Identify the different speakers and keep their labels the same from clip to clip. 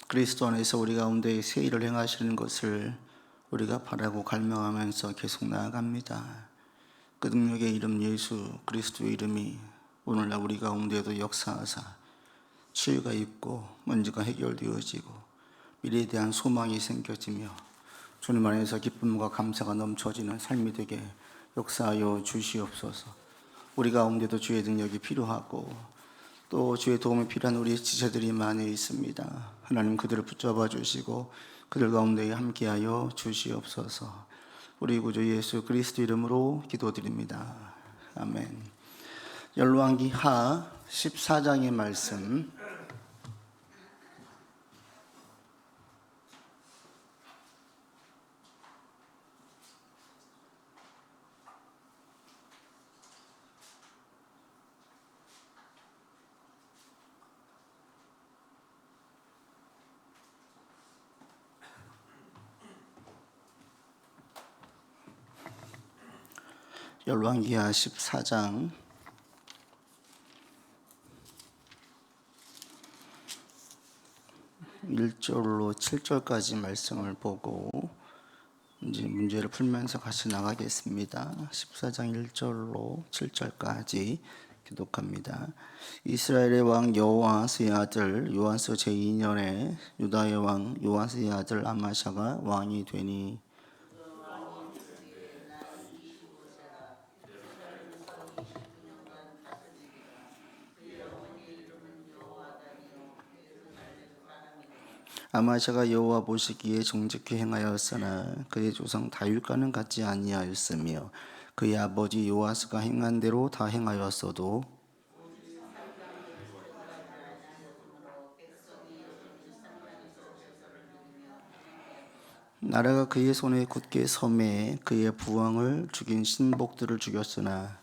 Speaker 1: 그리스도 안에서 우리 가운데 새 일을 행하시는 것을 우리가 바라고 갈망하면서 계속 나아갑니다. 그 능력의 이름 예수 그리스도의 이름이 오늘날 우리 가운데도 역사하사 치유가 있고 문제가 해결되어지고 미래에 대한 소망이 생겨지며 주님 안에서 기쁨과 감사가 넘쳐지는 삶이 되게 역사하여 주시옵소서. 우리 가운데도 주의 능력이 필요하고 또 주의 도움이 필요한 우리 지체들이 많이 있습니다. 하나님 그들을 붙잡아 주시고 그들 가운데 함께하여 주시옵소서. 우리 구주 예수 그리스도 이름으로 기도드립니다. 아멘. 열왕기 하 14장의 말씀 열왕기하 14장 1절로 7절까지 말씀을 보고 이제 문제를 풀면서 같이 나가겠습니다. 14장 1절로 7절까지 기독합니다. 이스라엘의 왕 여호아스의 아들 요아스 제2년에 유다의 왕 요아스의 아들 아마샤가 왕이 되니 아마샤가 여호와 보시기에 정직히 행하였으나 그의 조상 다윗과는 같지 아니하였으며 그의 아버지 요아스가 행한 대로 다 행하였어도 나라가 그의 손에 굳게 섬에 그의 부왕을 죽인 신복들을 죽였으나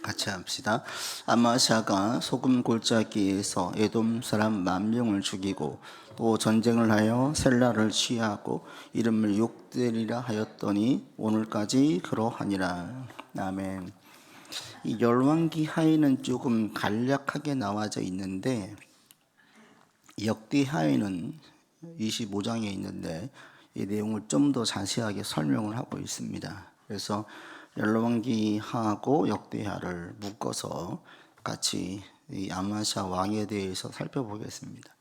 Speaker 1: 같이 합시다. 아마샤가 소금 골짜기에서 에돔 사람 10,000명을 죽이고 또 전쟁을 하여 셀라를 취하고 이름을 욕되리라 하였더니 오늘까지 그러하니라. 아멘. 이 열왕기 하에는 조금 간략하게 나와져 있는데 역대 하에는 25장에 있는데 이 내용을 좀 더 자세하게 설명을 하고 있습니다. 그래서 열왕기하고 역대하를 묶어서 같이 이 아마샤 왕에 대해서 살펴보겠습니다.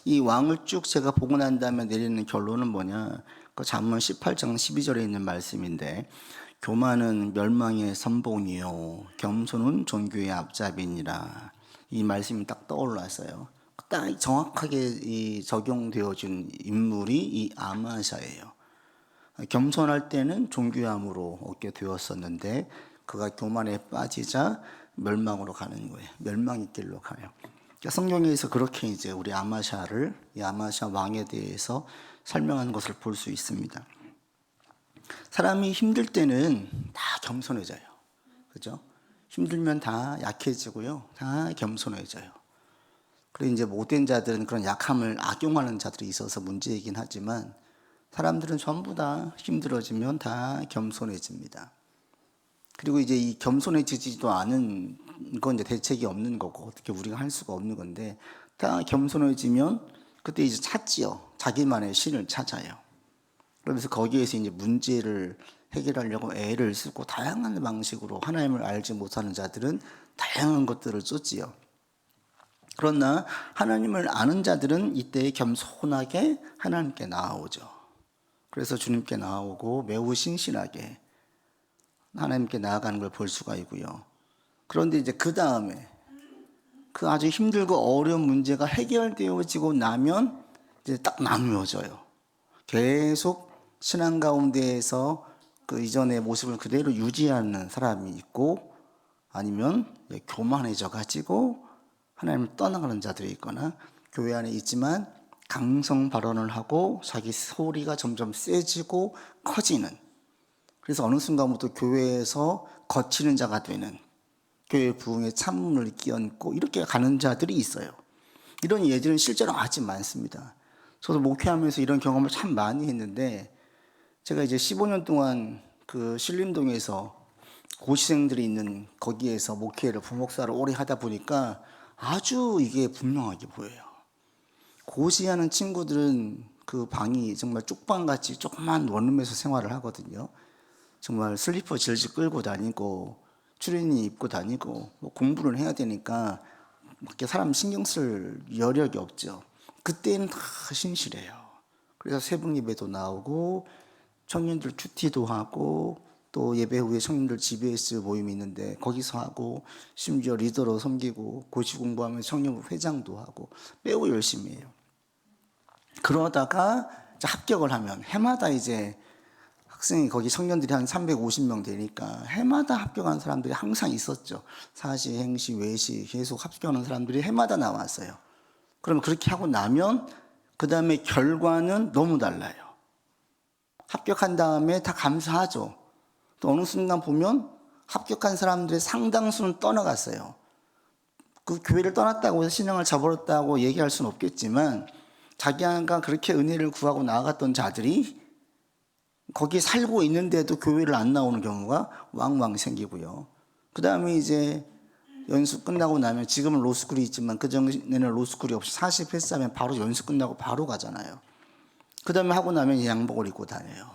Speaker 1: 이 왕을 쭉 제가 보고 난 다음에 내리는 결론은 뭐냐? 그 잠언 18장 12절에 있는 말씀인데 교만은 멸망의 선봉이요 겸손은 존귀의 앞잡이니라. 이 말씀이 딱 떠올랐어요. 딱 정확하게 이 적용되어진 인물이 이 아마샤예요. 겸손할 때는 존귀함으로 얻게 되었었는데 그가 교만에 빠지자 멸망으로 가는 거예요. 멸망의 길로 가요. 그러니까 성경에서 그렇게 이제 우리 아마샤를 이 아마샤 왕에 대해서 설명하는 것을 볼 수 있습니다. 사람이 힘들 때는 다 겸손해져요. 그죠? 힘들면 다 약해지고요. 다 겸손해져요. 그리고 이제 못된 자들은 그런 약함을 악용하는 자들이 있어서 문제이긴 하지만 사람들은 전부 다 힘들어지면 다 겸손해집니다. 그리고 이제 이 겸손해지지도 않은 건 이제 대책이 없는 거고 어떻게 우리가 할 수가 없는 건데 다 겸손해지면 그때 이제 찾지요. 자기만의 신을 찾아요. 그러면서 거기에서 이제 문제를 해결하려고 애를 쓰고 다양한 방식으로 하나님을 알지 못하는 자들은 다양한 것들을 쫓지요. 그러나 하나님을 아는 자들은 이때 겸손하게 하나님께 나아오죠. 그래서 주님께 나아오고 매우 신실하게 하나님께 나아가는 걸 볼 수가 있고요. 그런데 이제 그 다음에 그 아주 힘들고 어려운 문제가 해결되어지고 나면 이제 딱 나누어져요. 계속 신앙 가운데에서 그 이전의 모습을 그대로 유지하는 사람이 있고 아니면 교만해져 가지고 하나님을 떠나가는 자들이 있거나 교회 안에 있지만 강성 발언을 하고 자기 소리가 점점 세지고 커지는 그래서 어느 순간부터 교회에서 거치는 자가 되는, 교회 부흥의 참음을 끼얹고 이렇게 가는 자들이 있어요. 이런 예들은 실제로 아주 많습니다. 저도 목회하면서 이런 경험을 참 많이 했는데, 제가 이제 15년 동안 그 신림동에서 고시생들이 있는 거기에서 목회를 부목사를 오래 하다 보니까 아주 이게 분명하게 보여요. 고시하는 친구들은 그 방이 정말 쪽방같이 조그만 원룸에서 생활을 하거든요. 정말 슬리퍼 질질 끌고 다니고 추리닝 입고 다니고 뭐 공부를 해야 되니까 밖에 사람 신경 쓸 여력이 없죠. 그때는 다 신실해요. 그래서 새벽 예배도 나오고 청년들 큐티도 하고 또 예배 후에 청년들 GBS 모임이 있는데 거기서 하고 심지어 리더로 섬기고 고시 공부하면서 청년부 회장도 하고 매우 열심히 해요. 그러다가 합격을 하면 해마다 이제 학생이 거기 청년들이 한 350명 되니까 해마다 합격하는 사람들이 항상 있었죠. 사시, 행시, 외시 계속 합격하는 사람들이 해마다 나왔어요. 그러면 그렇게 하고 나면 그 다음에 결과는 너무 달라요. 합격한 다음에 다 감사하죠. 또 어느 순간 보면 합격한 사람들의 상당수는 떠나갔어요. 그 교회를 떠났다고 해서 신앙을 저버렸다고 얘기할 수는 없겠지만 자기가 그렇게 은혜를 구하고 나아갔던 자들이 거기 살고 있는데도 교회를 안 나오는 경우가 왕왕 생기고요. 그 다음에 이제 연수 끝나고 나면 지금은 로스쿨이 있지만 그전에는 로스쿨이 없이 40 패스하면 바로 연수 끝나고 바로 가잖아요. 그 다음에 하고 나면 양복을 입고 다녀요.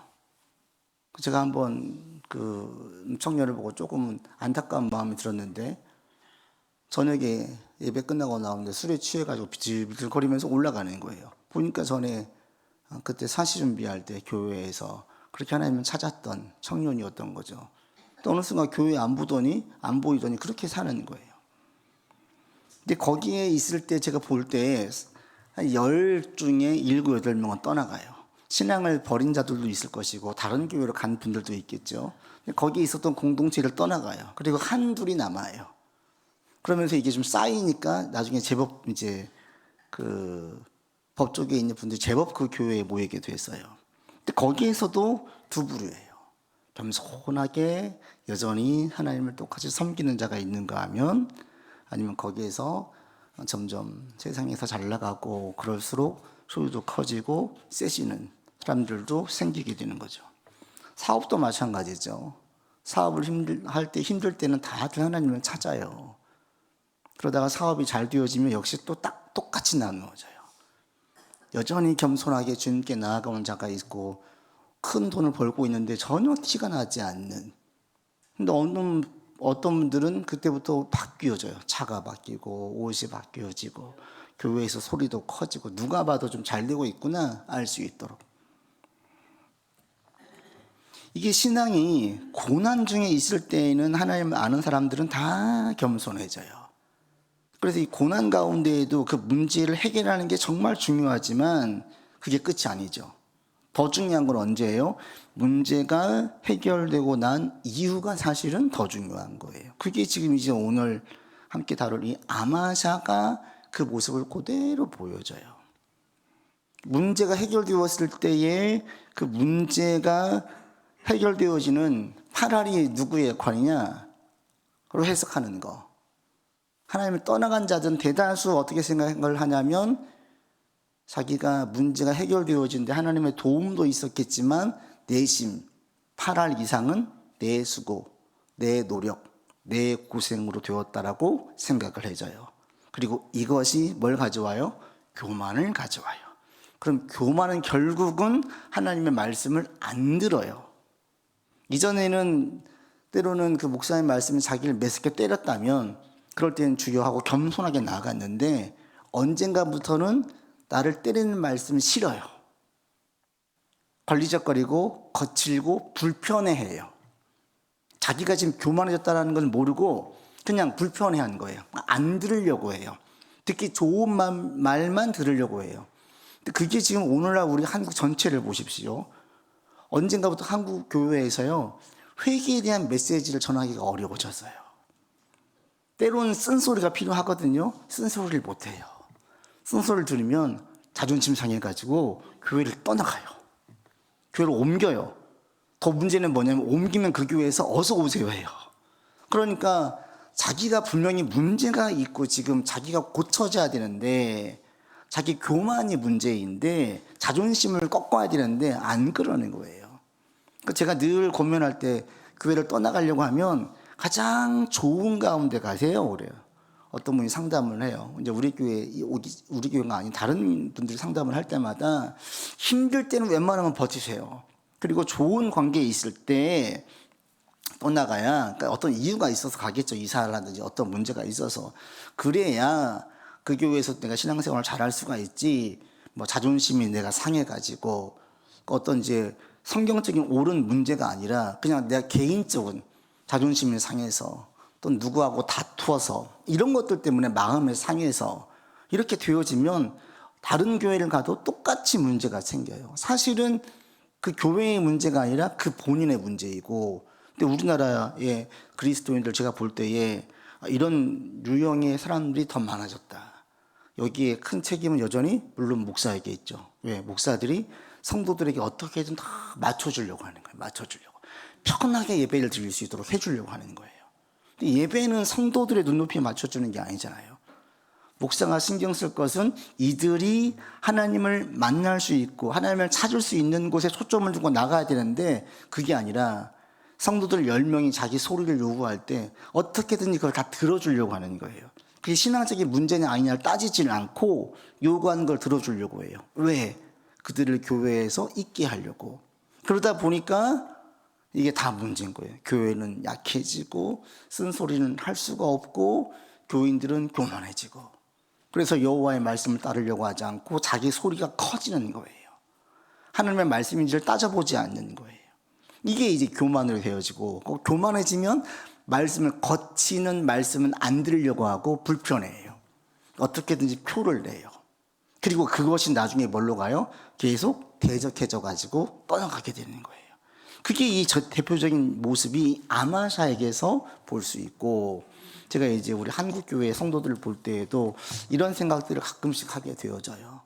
Speaker 1: 제가 한번 그 청년을 보고 조금 안타까운 마음이 들었는데 저녁에 예배 끝나고 나오는데 술에 취해가지고 비틀비틀거리면서 올라가는 거예요. 보니까 전에 그때 사시 준비할 때 교회에서 그렇게 하나님을 찾았던 청년이었던 거죠. 또 어느 순간 교회에 안 보이더니 그렇게 사는 거예요. 근데 거기에 있을 때 제가 볼 때 한 10 중에 7, 8명은 떠나가요. 신앙을 버린 자들도 있을 것이고 다른 교회로 간 분들도 있겠죠. 거기에 있었던 공동체를 떠나가요. 그리고 한둘이 남아요. 그러면서 이게 좀 쌓이니까 나중에 제법 이제 그 법 쪽에 있는 분들이 제법 그 교회에 모이게 됐어요. 근데 거기에서도 두 부류예요. 겸손하게 여전히 하나님을 똑같이 섬기는 자가 있는가 하면, 아니면 거기에서 점점 세상에서 잘 나가고 그럴수록 소유도 커지고 세지는 사람들도 생기게 되는 거죠. 사업도 마찬가지죠. 사업을 할 때 힘들 때는 다들 하나님을 찾아요. 그러다가 사업이 잘 되어지면 역시 또 딱 똑같이 나누어져요. 여전히 겸손하게 주님께 나아가는 자가 있고 큰 돈을 벌고 있는데 전혀 티가 나지 않는. 근데 어떤 분들은 그때부터 바뀌어져요. 차가 바뀌고 옷이 바뀌어지고 교회에서 소리도 커지고 누가 봐도 좀 잘 되고 있구나 알 수 있도록. 이게 신앙이 고난 중에 있을 때에는 하나님을 아는 사람들은 다 겸손해져요. 그래서 이 고난 가운데에도 그 문제를 해결하는 게 정말 중요하지만 그게 끝이 아니죠. 더 중요한 건 언제예요? 문제가 해결되고 난 이후가 사실은 더 중요한 거예요. 그게 지금 이제 오늘 함께 다룰 이 아마샤가 그 모습을 그대로 보여줘요. 문제가 해결되었을 때에 그 문제가 해결되어지는 파랄이 누구의 역할이냐로 해석하는 거. 하나님을 떠나간 자들은 대다수 어떻게 생각을 하냐면 자기가 문제가 해결되어지는데 하나님의 도움도 있었겠지만 내심 파랄 이상은 내 수고, 내 노력, 내 고생으로 되었다라고 생각을 해줘요. 그리고 이것이 뭘 가져와요? 교만을 가져와요. 그럼 교만은 결국은 하나님의 말씀을 안 들어요. 이전에는 때로는 그 목사님 말씀이 자기를 매섭게 때렸다면 그럴 때는 주여 하고 겸손하게 나아갔는데 언젠가부터는 나를 때리는 말씀이 싫어요. 걸리적거리고 거칠고 불편해해요. 자기가 지금 교만해졌다는 걸 모르고 그냥 불편해하는 거예요. 안 들으려고 해요. 듣기 좋은 말만 들으려고 해요. 근데 그게 지금 오늘날 우리 한국 전체를 보십시오. 언젠가부터 한국 교회에서요 회개에 대한 메시지를 전하기가 어려워졌어요. 때로는 쓴소리가 필요하거든요. 쓴소리를 못해요. 쓴소리를 들으면 자존심 상해가지고 교회를 떠나가요. 교회를 옮겨요. 더 문제는 뭐냐면 옮기면 그 교회에서 어서 오세요 해요. 그러니까 자기가 분명히 문제가 있고 지금 자기가 고쳐져야 되는데 자기 교만이 문제인데 자존심을 꺾어야 되는데 안 그러는 거예요. 그러니까 제가 늘 고민할 때 교회를 떠나가려고 하면 가장 좋은 가운데 가세요 그래요. 어떤 분이 상담을 해요. 이제 우리 교회가 아닌 다른 분들이 상담을 할 때마다 힘들 때는 웬만하면 버티세요. 그리고 좋은 관계에 있을 때 떠나가야, 그러니까 어떤 이유가 있어서 가겠죠. 이사를 하든지 어떤 문제가 있어서. 그래야 그 교회에서 내가 신앙생활을 잘할 수가 있지, 뭐 자존심이 내가 상해가지고 어떤 이제 성경적인 옳은 문제가 아니라 그냥 내가 개인적인 자존심이 상해서 또 누구하고 다투어서 이런 것들 때문에 마음이 상해서 이렇게 되어지면 다른 교회를 가도 똑같이 문제가 생겨요. 사실은 그 교회의 문제가 아니라 그 본인의 문제이고, 근데 우리나라의 그리스도인들 제가 볼 때에 이런 유형의 사람들이 더 많아졌다. 여기에 큰 책임은 여전히 물론 목사에게 있죠. 왜? 목사들이 성도들에게 어떻게든 다 맞춰주려고 하는 거예요. 맞춰주려고. 편하게 예배를 드릴 수 있도록 해주려고 하는 거예요. 근데 예배는 성도들의 눈높이에 맞춰주는 게 아니잖아요. 목사가 신경 쓸 것은 이들이 하나님을 만날 수 있고 하나님을 찾을 수 있는 곳에 초점을 두고 나가야 되는데, 그게 아니라 성도들 10명이 자기 소리를 요구할 때 어떻게든 그걸 다 들어주려고 하는 거예요. 그게 신앙적인 문제냐 아니냐를 따지질 않고 요구하는 걸 들어주려고 해요. 왜? 그들을 교회에서 있게 하려고. 그러다 보니까 이게 다 문제인 거예요. 교회는 약해지고 쓴소리는 할 수가 없고 교인들은 교만해지고, 그래서 여호와의 말씀을 따르려고 하지 않고 자기 소리가 커지는 거예요. 하나님의 말씀인지를 따져보지 않는 거예요. 이게 이제 교만으로 되어지고, 교만해지면 말씀을 거치는 말씀은 안 들으려고 하고 불편해요. 어떻게든지 표를 내요. 그리고 그것이 나중에 뭘로 가요? 계속 대적해져 가지고 떠나가게 되는 거예요. 그게 이 대표적인 모습이 아마샤에게서 볼 수 있고, 제가 이제 우리 한국 교회 성도들을 볼 때에도 이런 생각들을 가끔씩 하게 되어져요.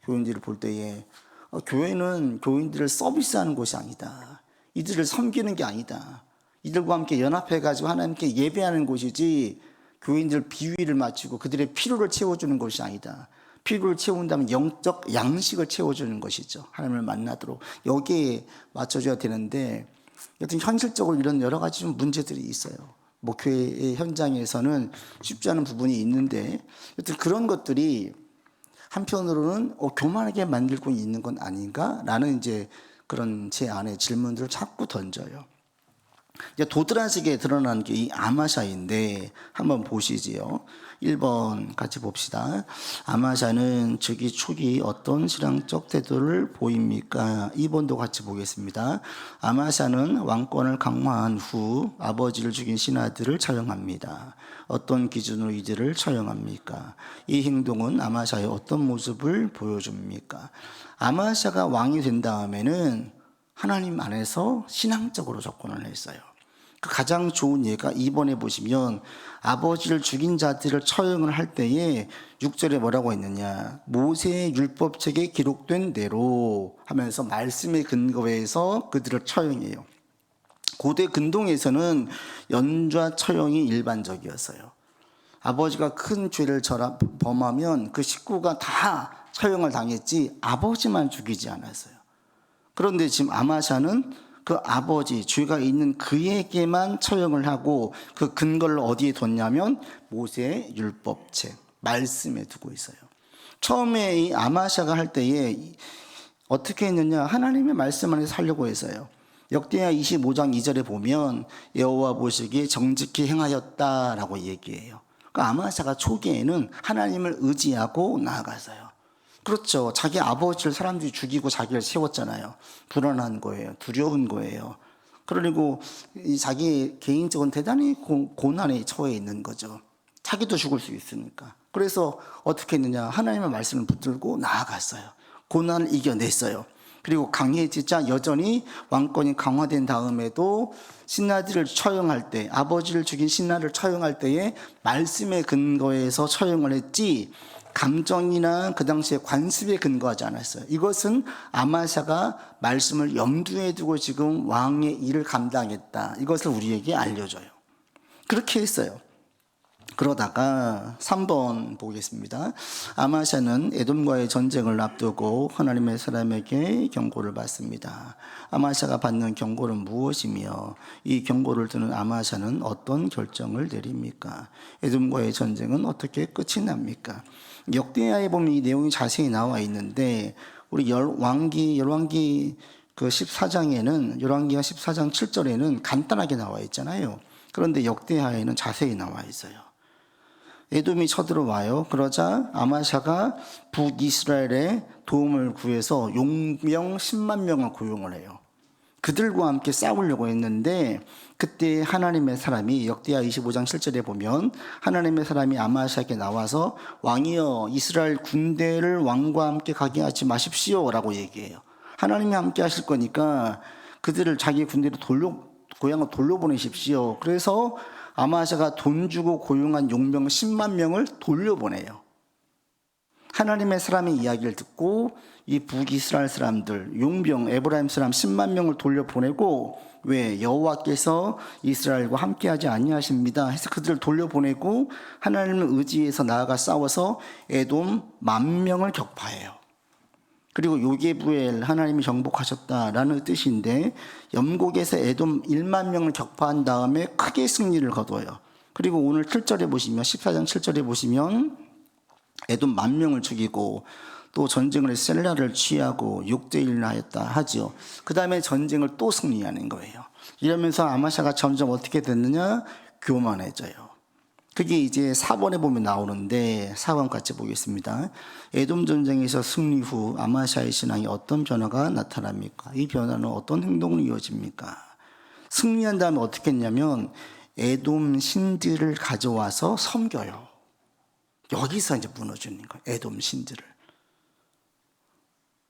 Speaker 1: 교인들을 볼 때에 교회는 교인들을 서비스하는 곳이 아니다. 이들을 섬기는 게 아니다. 이들과 함께 연합해가지고 하나님께 예배하는 곳이지 교인들 비위를 맞추고 그들의 필요를 채워주는 것이 아니다. 필요를 채운다면 영적 양식을 채워주는 것이죠. 하나님을 만나도록 여기에 맞춰줘야 되는데, 여튼 현실적으로 이런 여러 가지 좀 문제들이 있어요. 목회의 현장에서는 쉽지 않은 부분이 있는데, 여튼 그런 것들이 한편으로는 교만하게 만들고 있는 건 아닌가라는 이제 그런 제 안에 질문들을 자꾸 던져요. 이제 도드라지게 드러난 게 이 아마샤인데 한번 보시지요. 1번 같이 봅시다. 아마샤는 즉위 초기 어떤 신앙적 태도를 보입니까? 2번도 같이 보겠습니다. 아마샤는 왕권을 강화한 후 아버지를 죽인 신하들을 처형합니다. 어떤 기준으로 이들을 처형합니까? 이 행동은 아마샤의 어떤 모습을 보여줍니까? 아마샤가 왕이 된 다음에는 하나님 안에서 신앙적으로 접근을 했어요. 그 가장 좋은 예가 2번에 보시면 아버지를 죽인 자들을 처형을 할 때에 6절에 뭐라고 했느냐, 모세의 율법책에 기록된 대로 하면서 말씀의 근거에서 그들을 처형해요. 고대 근동에서는 연좌 처형이 일반적이었어요. 아버지가 큰 죄를 범하면 그 식구가 다 처형을 당했지 아버지만 죽이지 않았어요. 그런데 지금 아마샤는 그 아버지, 죄가 있는 그에게만 처형을 하고 그 근거를 어디에 뒀냐면 모세의 율법책, 말씀에 두고 있어요. 처음에 이 아마샤가 할 때에 어떻게 했느냐, 하나님의 말씀 안에서 살려고 했어요. 역대하 25장 2절에 보면 여호와 보시기에 정직히 행하였다라고 얘기해요. 그러니까 아마샤가 초기에는 하나님을 의지하고 나아갔어요. 그렇죠. 자기 아버지를 사람들이 죽이고 자기를 세웠잖아요. 불안한 거예요. 두려운 거예요. 그리고 자기 개인적인 대단히 고난에 처해 있는 거죠. 자기도 죽을 수 있으니까. 그래서 어떻게 했느냐, 하나님의 말씀을 붙들고 나아갔어요. 고난을 이겨냈어요. 그리고 강해지자 여전히 왕권이 강화된 다음에도 신하들을 처형할 때, 아버지를 죽인 신하를 처형할 때에 말씀의 근거에서 처형을 했지 감정이나 그 당시에 관습에 근거하지 않았어요. 이것은 아마샤가 말씀을 염두에 두고 지금 왕의 일을 감당했다. 이것을 우리에게 알려줘요. 그렇게 했어요. 그러다가 3번 보겠습니다. 아마샤는 에돔과의 전쟁을 앞두고 하나님의 사람에게 경고를 받습니다. 아마샤가 받는 경고는 무엇이며 이 경고를 듣는 아마샤는 어떤 결정을 내립니까? 에돔과의 전쟁은 어떻게 끝이 납니까? 역대하에 보면 이 내용이 자세히 나와 있는데 우리 열왕기 그 14장에는 열왕기가 14장 7절에는 간단하게 나와 있잖아요. 그런데 역대하에는 자세히 나와 있어요. 에돔이 쳐들어와요. 그러자 아마샤가 북이스라엘의 도움을 구해서 용병 10만 명을 고용을 해요. 그들과 함께 싸우려고 했는데 그때 하나님의 사람이 역대하 25장 7절에 보면 하나님의 사람이 아마샤에게 나와서 왕이여 이스라엘 군대를 왕과 함께 가게 하지 마십시오 라고 얘기해요. 하나님이 함께 하실 거니까 그들을 자기 군대로 고향을 돌려보내십시오. 그래서 아마샤가 돈 주고 고용한 용병 10만 명을 돌려보내요. 하나님의 사람의 이야기를 듣고 이 북이스라엘 사람들 용병 에브라임 사람 10만 명을 돌려보내고 왜 여호와께서 이스라엘과 함께하지 아니하십니다 해서 그들을 돌려보내고 하나님을 의지해서 나아가 싸워서 에돔 10,000명을 격파해요. 그리고 요게부엘 하나님이 정복하셨다라는 뜻인데 염곡에서 에돔 1만 명을 격파한 다음에 크게 승리를 거둬요. 그리고 오늘 7절에 보시면 14장 7절에 보시면 에돔 10,000명을 죽이고 또 전쟁을 해서 셀라를 취하고 6대1을 하였다 하죠. 그 다음에 전쟁을 또 승리하는 거예요. 이러면서 아마샤가 점점 어떻게 됐느냐? 교만해져요. 그게 이제 4번에 보면 나오는데 4번 같이 보겠습니다. 에돔 전쟁에서 승리 후 아마샤의 신앙에 어떤 변화가 나타납니까? 이 변화는 어떤 행동으로 이어집니까? 승리한 다음에 어떻게 했냐면 에돔 신들을 가져와서 섬겨요. 여기서 이제 무너지는 거예요. 에돔 신들을.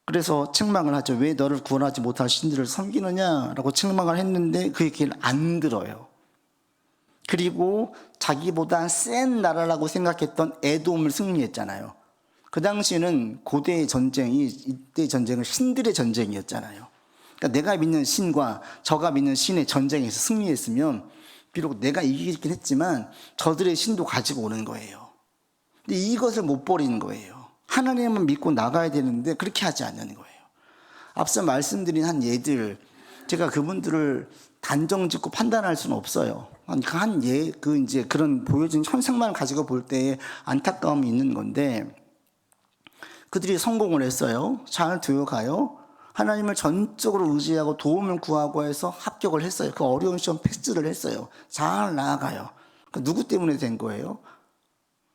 Speaker 1: 그래서 책망을 하죠. 왜 너를 구원하지 못할 신들을 섬기느냐라고 책망을 했는데 그 얘기를 안 들어요. 그리고 자기보다 센 나라라고 생각했던 에돔을 승리했잖아요. 그 당시에는 고대의 전쟁이 이때 전쟁은 신들의 전쟁이었잖아요. 그러니까 내가 믿는 신과 저가 믿는 신의 전쟁에서 승리했으면 비록 내가 이기긴 했지만 저들의 신도 가지고 오는 거예요. 근데 이것을 못 버리는 거예요. 하나님만 믿고 나가야 되는데 그렇게 하지 않는 거예요. 앞서 말씀드린 한 예들 제가 그분들을 단정짓고 판단할 수는 없어요. 이제 그런 보여진 현상만 가지고 볼 때에 안타까움이 있는 건데 그들이 성공을 했어요. 잘 되어가요. 하나님을 전적으로 의지하고 도움을 구하고 해서 합격을 했어요. 그 어려운 시험 패스를 했어요. 잘 나아가요. 누구 때문에 된 거예요?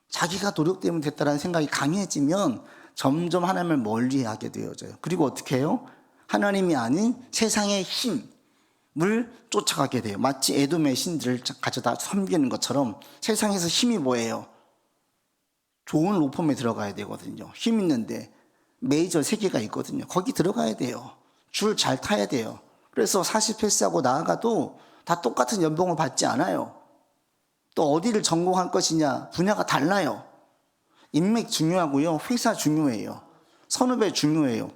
Speaker 1: 자기가 노력 때문에 됐다는 생각이 강해지면 점점 하나님을 멀리하게 되어져요. 그리고 어떻게 해요? 하나님이 아닌 세상의 힘을 쫓아가게 돼요. 마치 에돔의 신들을 가져다 섬기는 것처럼 세상에서 힘이 뭐예요? 좋은 로펌에 들어가야 되거든요. 힘 있는데 메이저 3개가 있거든요. 거기 들어가야 돼요. 줄 잘 타야 돼요. 그래서 40 패스하고 나아가도 다 똑같은 연봉을 받지 않아요. 또 어디를 전공할 것이냐 분야가 달라요. 인맥 중요하고요. 회사 중요해요. 선후배 중요해요.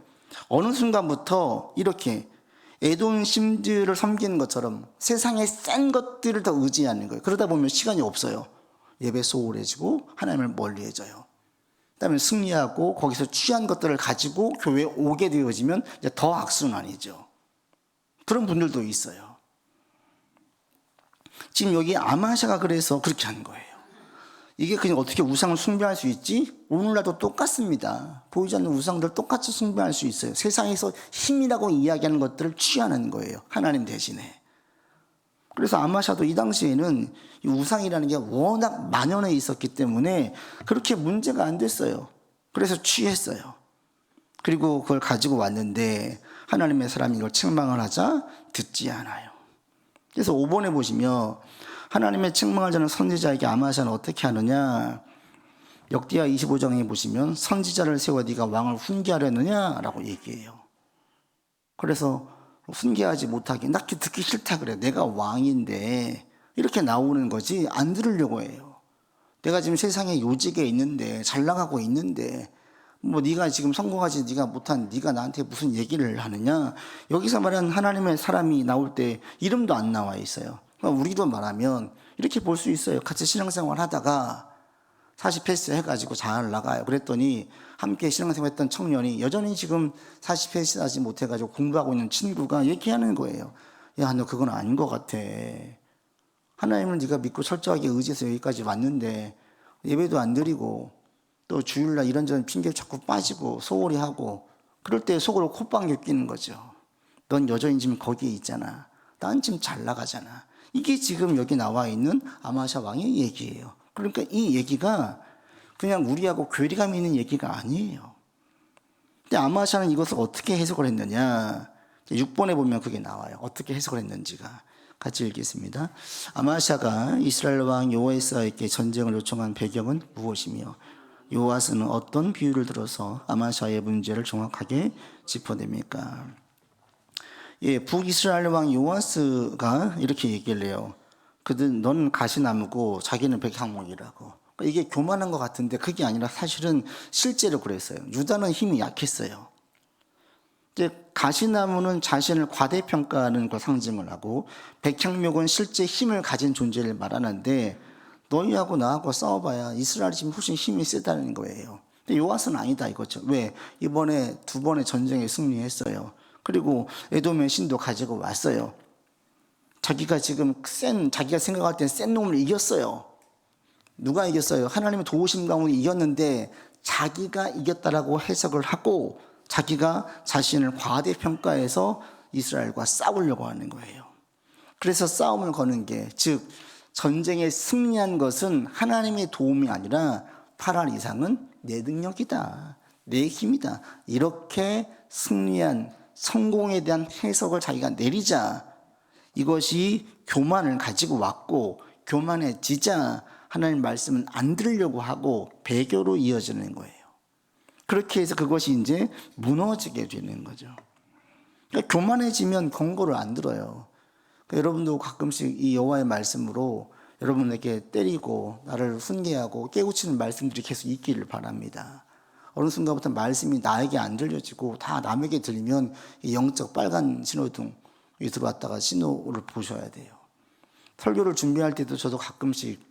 Speaker 1: 어느 순간부터 이렇게 에돔 신들을 섬기는 것처럼 세상의 센 것들을 더 의지하는 거예요. 그러다 보면 시간이 없어요. 예배 소홀해지고 하나님을 멀리해져요. 그다음에 승리하고 거기서 취한 것들을 가지고 교회에 오게 되어지면 이제 더 악순환이죠. 그런 분들도 있어요. 지금 여기 아마샤가 그래서 그렇게 하는 거예요. 이게 그냥 어떻게 우상을 숭배할 수 있지? 오늘날도 똑같습니다. 보이지 않는 우상들 똑같이 숭배할 수 있어요. 세상에서 힘이라고 이야기하는 것들을 취하는 거예요. 하나님 대신에. 그래서 아마샤도 이 당시에는 이 우상이라는 게 워낙 만연해 있었기 때문에 그렇게 문제가 안 됐어요. 그래서 취했어요. 그리고 그걸 가지고 왔는데 하나님의 사람이 이걸 책망을 하자 듣지 않아요. 그래서 5번에 보시면 하나님의 책망을 전하는 선지자에게 아마샤는 어떻게 하느냐? 역대하 25장에 보시면 선지자를 세워 네가 왕을 훈계하려느냐라고 얘기해요. 그래서 훈계하지 못하게 나 듣기 싫다 그래. 내가 왕인데 이렇게 나오는 거지 안 들으려고 해요. 내가 지금 세상에 요직에 있는데 잘 나가고 있는데 뭐 네가 지금 성공하지 네가 못한 네가 나한테 무슨 얘기를 하느냐. 여기서 말하는 하나님의 사람이 나올 때 이름도 안 나와 있어요. 그러니까 우리도 말하면 이렇게 볼 수 있어요. 같이 신앙생활 하다가 40헬스 해가지고 잘 나가요. 그랬더니 함께 신앙생활 했던 청년이 여전히 지금 40헬스 하지 못해가지고 공부하고 있는 친구가 얘기하는 거예요. 야, 너 그건 아닌 것 같아. 하나님을 네가 믿고 철저하게 의지해서 여기까지 왔는데 예배도 안 드리고 또 주일날 이런저런 핑계 자꾸 빠지고 소홀히 하고 그럴 때 속으로 콧방귀 끼는 거죠. 넌 여전히 지금 거기에 있잖아. 난 지금 잘 나가잖아. 이게 지금 여기 나와 있는 아마샤 왕의 얘기예요. 그러니까 이 얘기가 그냥 우리하고 괴리감 있는 얘기가 아니에요. 근데 아마샤는 이것을 어떻게 해석을 했느냐. 6번에 보면 그게 나와요. 어떻게 해석을 했는지가. 같이 읽겠습니다. 아마샤가 이스라엘 왕 요아스에게 전쟁을 요청한 배경은 무엇이며 요아스는 어떤 비유를 들어서 아마샤의 문제를 정확하게 짚어냅니까? 예, 북이스라엘 왕 요아스가 이렇게 얘기를 해요. 넌 가시나무고 자기는 백향목이라고. 이게 교만한 것 같은데 그게 아니라 사실은 실제로 그랬어요. 유다는 힘이 약했어요. 가시나무는 자신을 과대평가하는 걸 상징을 하고 백향목은 실제 힘을 가진 존재를 말하는데 너희하고 나하고 싸워봐야 이스라엘이 지금 훨씬 힘이 세다는 거예요. 근데 요아스는 아니다 이거죠. 왜? 이번에 2번의 전쟁에 승리했어요. 그리고 에돔의 신도 가지고 왔어요. 자기가 지금 자기가 생각할 땐 센 놈을 이겼어요. 누가 이겼어요? 하나님의 도우심 가운데 이겼는데 자기가 이겼다라고 해석을 하고 자기가 자신을 과대평가해서 이스라엘과 싸우려고 하는 거예요. 그래서 싸움을 거는 게, 즉 전쟁에 승리한 것은 하나님의 도움이 아니라 8할 이상은 내 능력이다, 내 힘이다, 이렇게 승리한 성공에 대한 해석을 자기가 내리자 이것이 교만을 가지고 왔고, 교만해지자 하나님 말씀은 안 들으려고 하고 배교로 이어지는 거예요. 그렇게 해서 그것이 이제 무너지게 되는 거죠. 그러니까 교만해지면 경고를 안 들어요. 그러니까 여러분도 가끔씩 이 여호와의 말씀으로 여러분에게 때리고 나를 훈계하고 깨우치는 말씀들이 계속 있기를 바랍니다. 어느 순간부터 말씀이 나에게 안 들려지고 다 남에게 들리면 이 영적 빨간 신호등이 들어왔다가 신호를 보셔야 돼요. 설교를 준비할 때도 저도 가끔씩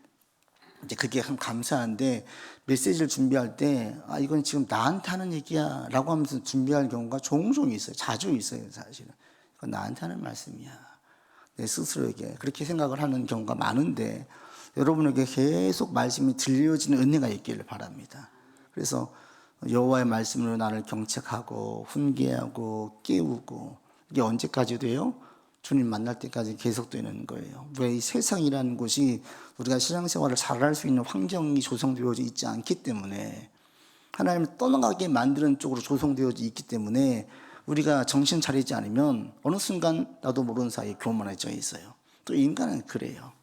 Speaker 1: 이제 그게 참 감사한데 메시지를 준비할 때 이건 지금 나한테 하는 얘기야 라고 하면서 준비할 경우가 종종 있어요. 자주 있어요. 사실은 이건 나한테 하는 말씀이야, 내 스스로에게 그렇게 생각을 하는 경우가 많은데 여러분에게 계속 말씀이 들려지는 은혜가 있기를 바랍니다. 그래서 여호와의 말씀으로 나를 경책하고 훈계하고 깨우고, 이게 언제까지 돼요? 주님 만날 때까지 계속되는 거예요. 왜? 이 세상이라는 곳이 우리가 신앙생활을 잘할 수 있는 환경이 조성되어져 있지 않기 때문에, 하나님을 떠나가게 만드는 쪽으로 조성되어져 있기 때문에 우리가 정신 차리지 않으면 어느 순간 나도 모르는 사이에 교만해져 있어요. 또 인간은 그래요.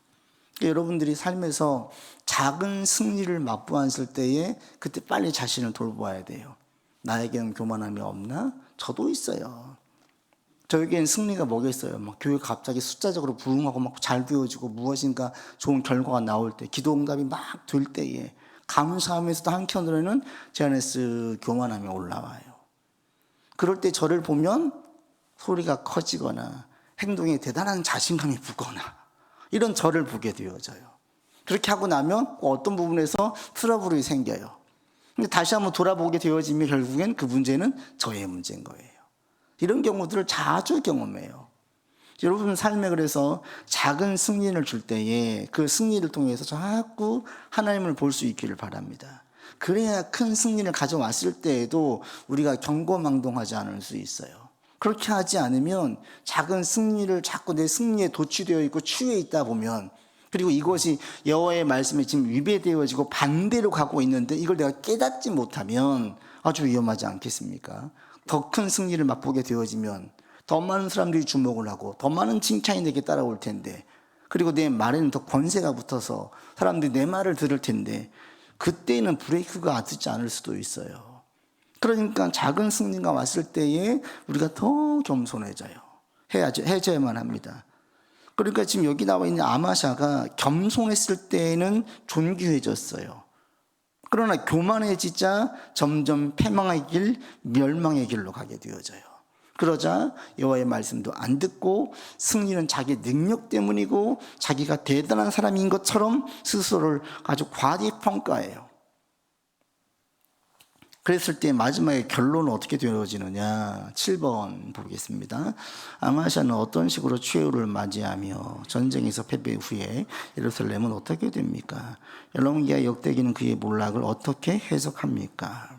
Speaker 1: 그러니까 여러분들이 삶에서 작은 승리를 맛보았을 때에 그때 빨리 자신을 돌보아야 돼요. 나에게는 교만함이 없나? 저도 있어요. 저에겐 승리가 뭐겠어요? 막 교회 갑자기 숫자적으로 부흥하고 막 잘 되어지고 무엇인가 좋은 결과가 나올 때, 기도 응답이 막 될 때에 감사하면서도 한켠으로는 제 안에 교만함이 올라와요. 그럴 때 저를 보면 소리가 커지거나 행동에 대단한 자신감이 붙거나 이런 저를 보게 되어져요. 그렇게 하고 나면 어떤 부분에서 트러블이 생겨요. 근데 다시 한번 돌아보게 되어지면 결국엔 그 문제는 저의 문제인 거예요. 이런 경우들을 자주 경험해요. 여러분 삶에 그래서 작은 승리를 줄 때에 그 승리를 통해서 자꾸 하나님을 볼 수 있기를 바랍니다. 그래야 큰 승리를 가져왔을 때에도 우리가 경거망동하지 않을 수 있어요. 그렇게 하지 않으면 작은 승리를 자꾸 내 승리에 도취되어 있고 취해 있다 보면, 그리고 이것이 여호와의 말씀에 지금 위배되어지고 반대로 가고 있는데 이걸 내가 깨닫지 못하면 아주 위험하지 않겠습니까? 더 큰 승리를 맛보게 되어지면 더 많은 사람들이 주목을 하고 더 많은 칭찬이 내게 따라올 텐데, 그리고 내 말에는 더 권세가 붙어서 사람들이 내 말을 들을 텐데 그때는 브레이크가 되지 않을 수도 있어요. 그러니까 작은 승리가 왔을 때에 우리가 더 겸손해져요. 해줘야만 합니다. 그러니까 지금 여기 나와 있는 아마샤가 겸손했을 때에는 존귀해졌어요. 그러나 교만해지자 점점 패망의 길, 멸망의 길로 가게 되어져요. 그러자 여호와의 말씀도 안 듣고 승리는 자기 능력 때문이고 자기가 대단한 사람인 것처럼 스스로를 아주 과대평가해요. 그랬을 때 마지막에 결론은 어떻게 되어지느냐. 7번 보겠습니다. 아마샤는 어떤 식으로 최후를 맞이하며 전쟁에서 패배 후에 예루살렘은 어떻게 됩니까? 열왕기하 역대기는 그의 몰락을 어떻게 해석합니까?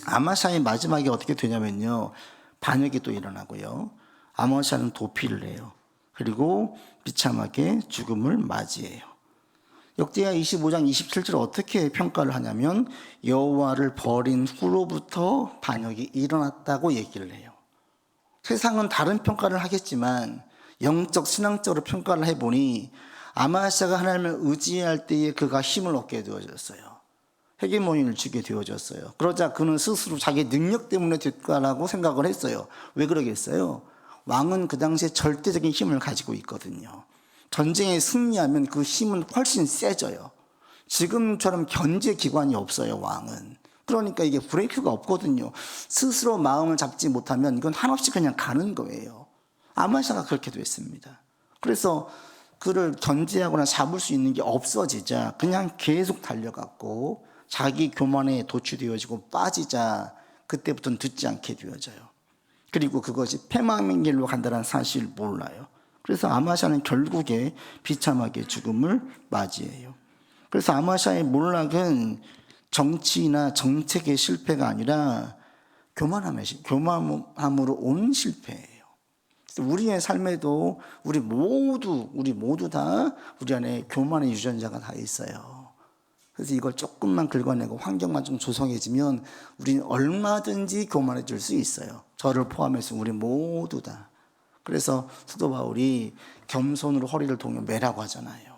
Speaker 1: 아마샤의 마지막이 어떻게 되냐면요, 반역이 또 일어나고요, 아마샤는 도피를 해요. 그리고 비참하게 죽음을 맞이해요. 역대하 25장 27절 어떻게 평가를 하냐면 여호와를 버린 후로부터 반역이 일어났다고 얘기를 해요. 세상은 다른 평가를 하겠지만 영적 신앙적으로 평가를 해보니 아마샤가 하나님을 의지할 때에 그가 힘을 얻게 되어졌어요. 헤게모니를 주게 되어졌어요. 그러자 그는 스스로 자기 능력 때문에 됐다라고 생각을 했어요. 왜 그러겠어요? 왕은 그 당시에 절대적인 힘을 가지고 있거든요. 전쟁에 승리하면 그 힘은 훨씬 세져요. 지금처럼 견제 기관이 없어요, 왕은. 그러니까 이게 브레이크가 없거든요. 스스로 마음을 잡지 못하면 이건 한없이 그냥 가는 거예요. 아마샤가 그렇게 됐습니다. 그래서 그를 견제하거나 잡을 수 있는 게 없어지자 그냥 계속 달려갔고 자기 교만에 도취되어지고 빠지자 그때부터는 듣지 않게 되어져요. 그리고 그것이 패망의 길로 간다는 사실을 몰라요. 그래서 아마샤는 결국에 비참하게 죽음을 맞이해요. 그래서 아마샤의 몰락은 정치나 정책의 실패가 아니라 교만함으로 온 실패예요. 우리의 삶에도 우리 모두 다 우리 안에 교만의 유전자가 다 있어요. 그래서 이걸 조금만 긁어내고 환경만 좀 조성해지면 우리는 얼마든지 교만해질 수 있어요. 저를 포함해서 우리 모두 다. 그래서 사도 바울이 겸손으로 허리를 동여 매라고 하잖아요.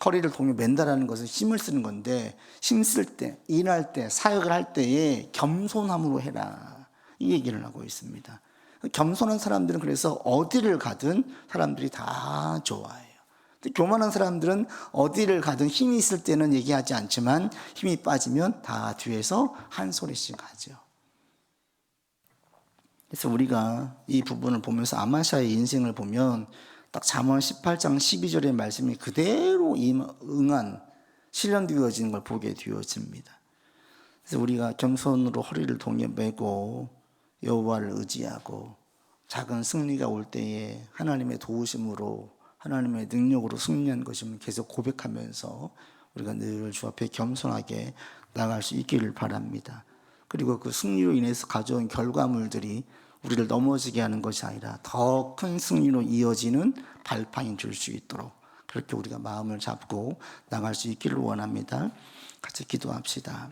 Speaker 1: 허리를 동여 맨다라는 것은 힘을 쓰는 건데 힘쓸 때, 일할 때, 사역을 할 때에 겸손함으로 해라, 이 얘기를 하고 있습니다. 겸손한 사람들은 그래서 어디를 가든 사람들이 다 좋아해요. 교만한 사람들은 어디를 가든 힘이 있을 때는 얘기하지 않지만 힘이 빠지면 다 뒤에서 한 소리씩 하죠. 그래서 우리가 이 부분을 보면서 아마샤의 인생을 보면 딱 잠언 18장 12절의 말씀이 그대로 응한 실현되어지는 걸 보게 되어집니다. 그래서 우리가 겸손으로 허리를 동여 매고 여호와를 의지하고 작은 승리가 올 때에 하나님의 도우심으로 하나님의 능력으로 승리한 것임을 계속 고백하면서 우리가 늘 주 앞에 겸손하게 나갈 수 있기를 바랍니다. 그리고 그 승리로 인해서 가져온 결과물들이 우리를 넘어지게 하는 것이 아니라 더 큰 승리로 이어지는 발판이 될 수 있도록 그렇게 우리가 마음을 잡고 나갈 수 있기를 원합니다. 같이 기도합시다.